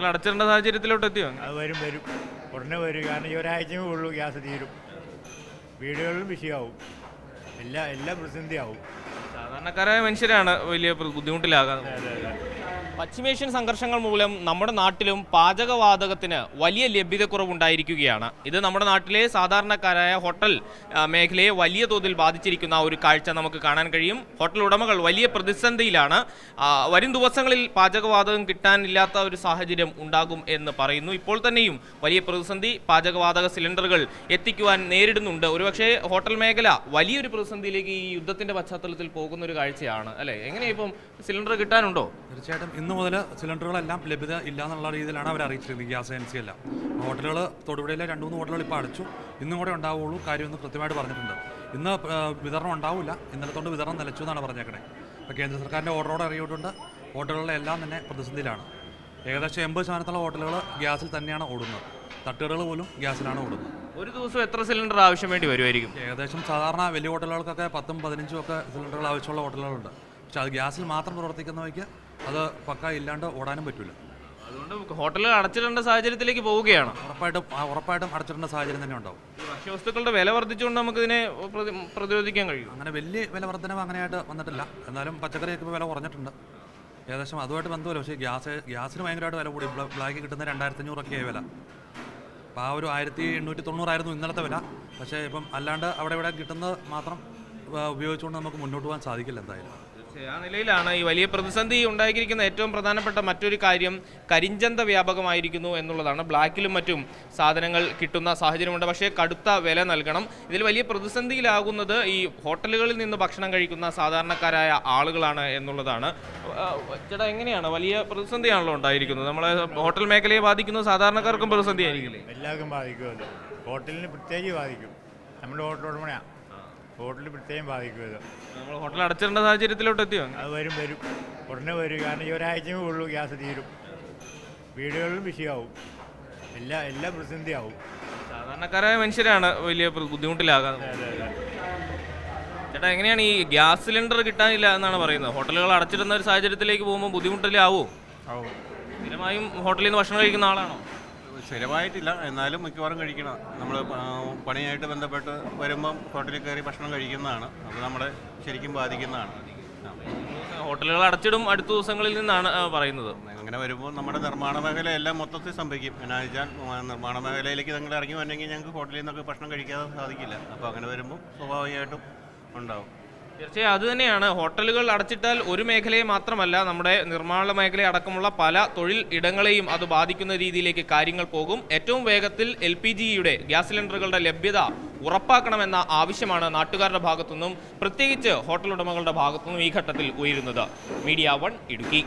Hotel അടച്ചിടേണ്ട സാഹചര്യത്തിലോട്ട് എത്തിയോ? അത് വരും ഉടനെ വരും. കാരണം ഈ ഒരാഴ്ചയേ ഉള്ളൂ ഗ്യാസ് തീരും. വീടുകളിലും വിഷയമാവും, എല്ലാ പ്രതിസന്ധിയാവും. സാധാരണക്കാരായ മനുഷ്യരാണ് വലിയ ബുദ്ധിമുട്ടിലാകാതെ. പശ്ചിമേഷ്യൻ സംഘർഷങ്ങൾ മൂലം നമ്മുടെ നാട്ടിലും പാചകവാതകത്തിന് വലിയ ലഭ്യതക്കുറവുണ്ടായിരിക്കുകയാണ്. ഇത് നമ്മുടെ നാട്ടിലെ സാധാരണക്കാരായ ഹോട്ടൽ മേഖലയെ വലിയ തോതിൽ ബാധിച്ചിരിക്കുന്ന ഒരു കാഴ്ച നമുക്ക് കാണാൻ കഴിയും. ഹോട്ടൽ ഉടമകൾ വലിയ പ്രതിസന്ധിയിലാണ്. വരും ദിവസങ്ങളിൽ പാചകവാതകം കിട്ടാനില്ലാത്ത ഒരു സാഹചര്യം ഉണ്ടാകും എന്ന് പറയുന്നു. ഇപ്പോൾ തന്നെയും വലിയ പ്രതിസന്ധി പാചകവാതക സിലിണ്ടറുകൾ എത്തിക്കുവാൻ നേരിടുന്നുണ്ട്. ഒരുപക്ഷെ ഹോട്ടൽ മേഖല വലിയൊരു പ്രതിസന്ധിയിലേക്ക് ഈ യുദ്ധത്തിന്റെ പശ്ചാത്തലത്തിൽ പോകുന്ന ഒരു കാഴ്ചയാണ് അല്ലേ? എങ്ങനെയാ ഇപ്പം സിലിണ്ടർ കിട്ടാനുണ്ടോ? തീർച്ചയായിട്ടും ഇന്ന് മുതൽ സിലിണ്ടറുകളെല്ലാം ലഭ്യത ഇല്ല എന്നുള്ള രീതിയിലാണ് അവർ അറിയിച്ചിരുന്നത്. ഗ്യാസ് ഏജൻസിയെല്ലാം ഹോട്ടലുകൾ തൊടുപുഴയിലെ 2-3 ഹോട്ടലുകൾ ഇപ്പോൾ അടച്ചു. ഇന്നും കൂടെ ഉണ്ടാവുള്ളൂ കാര്യമെന്ന് കൃത്യമായിട്ട് പറഞ്ഞിട്ടുണ്ട്. ഇന്ന് വിതരണം ഉണ്ടാവില്ല, ഇന്നലത്തോണ്ട് വിതരണം നിലച്ചു എന്നാണ് പറഞ്ഞേക്കണേ. ഇപ്പോൾ കേന്ദ്ര സർക്കാരിൻ്റെ ഓർഡറോടെ അറിയിട്ടുണ്ട്. ഹോട്ടലുകളിലെ എല്ലാം തന്നെ പ്രതിസന്ധിയിലാണ്. ഏകദേശം 80% ഹോട്ടലുകൾ ഗ്യാസിൽ തന്നെയാണ് ഓടുന്നത്. തട്ടുകടകൾ പോലും ഗ്യാസിലാണ് ഓടുന്നത്. ഒരു ദിവസം എത്ര സിലിണ്ടർ ആവശ്യം വേണ്ടി വരുമായിരിക്കും? ഏകദേശം സാധാരണ വലിയ ഹോട്ടലുകൾക്കൊക്കെ 10-15 ഒക്കെ സിലിണ്ടറുകൾ ആവശ്യമുള്ള ഹോട്ടലുകളുണ്ട്. പക്ഷെ അത് ഗ്യാസിൽ മാത്രം പ്രവർത്തിക്കുന്നവയ്ക്ക് അത് പക്ക ഇല്ലാണ്ട് ഓടാനും പറ്റില്ല. അതുകൊണ്ട് ഹോട്ടലുകൾ അടച്ചിടേണ്ട സാഹചര്യത്തിലേക്ക് പോവുകയാണ്. ഉറപ്പായിട്ടും അടച്ചിടേണ്ട സാഹചര്യം തന്നെ ഉണ്ടാവും. ഭക്ഷ്യവസ്തുക്കളുടെ വില വർദ്ധിച്ചുകൊണ്ട് നമുക്കിതിനെ പ്രതിരോധിക്കാൻ കഴിയും. അങ്ങനെ വലിയ വില വർധനം അങ്ങനെയായിട്ട് വന്നിട്ടില്ല. എന്നാലും പച്ചക്കറിയൊക്കെ ഇപ്പോൾ വില കുറഞ്ഞിട്ടുണ്ട്. ഏകദേശം അതുമായിട്ട് ബന്ധമില്ല. പക്ഷേ ഗ്യാസിന് ഭയങ്കരമായിട്ട് വില കൂടി. ബ്ലാക്ക് കിട്ടുന്ന 2500 വില. അപ്പോൾ ആ ഒരു 1890 ഇന്നലത്തെ വില. പക്ഷേ ഇപ്പം അല്ലാണ്ട് അവിടെ ഇവിടെ കിട്ടുന്നത് മാത്രം ഉപയോഗിച്ചുകൊണ്ട് നമുക്ക് മുന്നോട്ട് പോകാൻ സാധിക്കില്ല എന്തായാലും. ആ നിലയിലാണ് ഈ വലിയ പ്രതിസന്ധി ഉണ്ടായിരിക്കുന്ന ഏറ്റവും പ്രധാനപ്പെട്ട മറ്റൊരു കാര്യം കരിഞ്ചന്ത വ്യാപകമായിരിക്കുന്നു എന്നുള്ളതാണ്. ബ്ലാക്കിലും മറ്റും സാധനങ്ങൾ കിട്ടുന്ന സാഹചര്യമുണ്ട്, പക്ഷേ കടുത്ത വില നൽകണം. ഇതിൽ വലിയ പ്രതിസന്ധിയിലാകുന്നത് ഈ ഹോട്ടലുകളിൽ നിന്ന് ഭക്ഷണം കഴിക്കുന്ന സാധാരണക്കാരായ ആളുകളാണ് എന്നുള്ളതാണ്. ചേട്ടാ, എങ്ങനെയാണ്? വലിയ പ്രതിസന്ധിയാണല്ലോ ഉണ്ടായിരിക്കുന്നത്. നമ്മളെ ഹോട്ടൽ മേഖലയെ ബാധിക്കുന്നത് സാധാരണക്കാർക്കും പ്രതിസന്ധിയായിരിക്കില്ലേ? എല്ലാവർക്കും ബാധിക്കുമല്ലോ. ഹോട്ടലിന് പ്രത്യേകിച്ച് ബാധിക്കും. നമ്മുടെ ഹോട്ടൽ ഉടമയാണ്, ഹോട്ടലിൽ പ്രത്യേകം ബാധിക്കും. നമ്മൾ ഹോട്ടൽ അടച്ചിടേണ്ട സാഹചര്യത്തിലോട്ട് എത്തിയോ? അത് വരും ഉടനെ വരും. കാരണം ഈ ഒരാഴ്ചയേ ഉള്ളൂ ഗ്യാസ് തീരും. വീടുകളിലും വിഷയമാവും, എല്ലാ പ്രതിസന്ധിയാവും. സാധാരണക്കാരായ മനുഷ്യരാണ് വലിയ ബുദ്ധിമുട്ടിലാകാതെ. ചേട്ടാ, എങ്ങനെയാണ് ഈ ഗ്യാസ് സിലിണ്ടർ കിട്ടാനില്ല എന്നാണ് പറയുന്നത്? ഹോട്ടലുകൾ അടച്ചിടുന്ന ഒരു സാഹചര്യത്തിലേക്ക് പോകുമ്പോൾ ബുദ്ധിമുട്ടിലാവോ? സ്ഥിരമായും ഹോട്ടലിൽ നിന്ന് ഭക്ഷണം കഴിക്കുന്ന ആളാണോ? സ്ഥിരമായിട്ടില്ല, എന്നാലും മിക്കവാറും കഴിക്കണം. നമ്മൾ പണിയായിട്ട് ബന്ധപ്പെട്ട് വരുമ്പം ഹോട്ടലിൽ കയറി ഭക്ഷണം കഴിക്കുന്നതാണ്. അപ്പോൾ നമ്മളെ ശരിക്കും ബാധിക്കുന്നതാണ്. ഹോട്ടലുകൾ അടച്ചിടും അടുത്ത ദിവസങ്ങളിൽ നിന്നാണ് പറയുന്നത്. അങ്ങനെ വരുമ്പോൾ നമ്മുടെ നിർമ്മാണ മേഖലയെല്ലാം മൊത്തത്തിൽ സംഭവിക്കും. എന്നാന്ന് വെച്ചാൽ നിർമ്മാണ മേഖലയിലേക്ക് നിങ്ങൾ ഇറങ്ങി വന്നെങ്കിൽ ഞങ്ങൾക്ക് ഹോട്ടലിൽ നിന്നൊക്കെ ഭക്ഷണം കഴിക്കാതെ സാധിക്കില്ല. അപ്പോൾ അങ്ങനെ വരുമ്പോൾ സ്വാഭാവികമായിട്ടും ഉണ്ടാവും. തീർച്ചയായും അത് തന്നെയാണ്. ഹോട്ടലുകൾ അടച്ചിട്ടാൽ ഒരു മേഖലയെ മാത്രമല്ല, നമ്മുടെ നിർമ്മാണ മേഖല അടക്കമുള്ള പല തൊഴിൽ ഇടങ്ങളെയും അത് ബാധിക്കുന്ന രീതിയിലേക്ക് കാര്യങ്ങൾ പോകും. ഏറ്റവും വേഗത്തിൽ LPGയുടെ ഗ്യാസ് സിലിണ്ടറുകളുടെ ലഭ്യത ഉറപ്പാക്കണമെന്ന ആവശ്യമാണ് നാട്ടുകാരുടെ ഭാഗത്തുനിന്നും, പ്രത്യേകിച്ച് ഹോട്ടൽ ഉടമകളുടെ ഭാഗത്തുനിന്നും ഈ ഘട്ടത്തിൽ ഉയരുന്നത്. മീഡിയ 1 ഇടുക്കി.